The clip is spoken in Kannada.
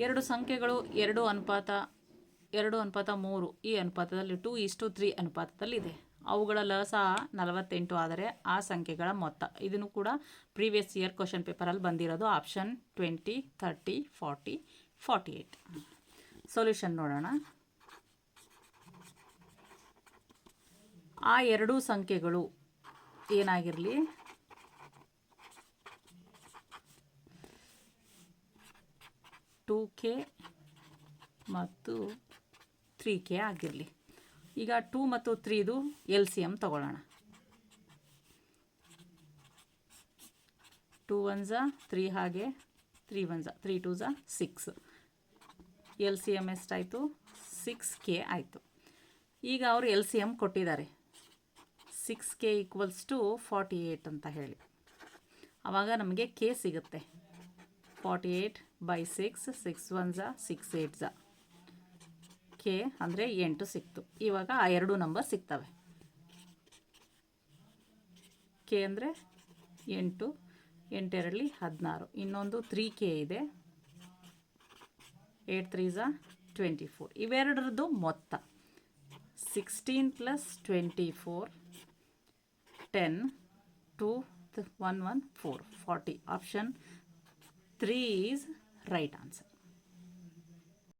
ಎರಡು ಸಂಖ್ಯೆಗಳು 2:3 ಈ ಅನುಪಾತದಲ್ಲಿ 2:3 ಅನುಪಾತದಲ್ಲಿದೆ. ಅವುಗಳ ಲಸ 48 ಆದರೆ ಆ ಸಂಖ್ಯೆಗಳ ಮೊತ್ತ. ಇದನ್ನು ಕೂಡ ಪ್ರೀವಿಯಸ್ ಇಯರ್ ಕ್ವಶನ್ ಪೇಪರಲ್ಲಿ ಬಂದಿರೋದು. ಆಪ್ಷನ್ 20, 30, 40, 48. ಸೊಲ್ಯೂಷನ್ ನೋಡೋಣ. ಆ ಎರಡೂ ಸಂಖ್ಯೆಗಳು ಏನಾಗಿರಲಿ, 2k ಮತ್ತು 3k ಆಗಿರಲಿ. ಈಗ 2 ಮತ್ತು 3ದು ಎಲ್ ಸಿ ಎಮ್ ತಗೊಳ್ಳೋಣ. 2 1s 3 ಹಾಗೆ 3 1s 3 2s 6. L C M ಎಷ್ಟಾಯಿತು? 6k ಆಯಿತು. ಈಗ ಅವರು ಎಲ್ ಸಿ ಎಮ್ ಕೊಟ್ಟಿದ್ದಾರೆ 6k = 48 ಅಂತ ಹೇಳಿ. ಆವಾಗ ನಮಗೆ ಕೆ ಸಿಗುತ್ತೆ. 48/6 6 1s 6 8s ಕೆ ಅಂದರೆ 8 ಸಿಕ್ತು. ಇವಾಗ ಆ ಎರಡು ನಂಬರ್ ಸಿಗ್ತವೆ. ಕೆ ಅಂದರೆ 8, 8 2 16. ಇನ್ನೊಂದು 3k ಇದೆ, 8 3s 24. ಇವೆರಡರದ್ದು ಮೊತ್ತ 16 + 24 10 2 1 1 4 40. Option 3 is right answer.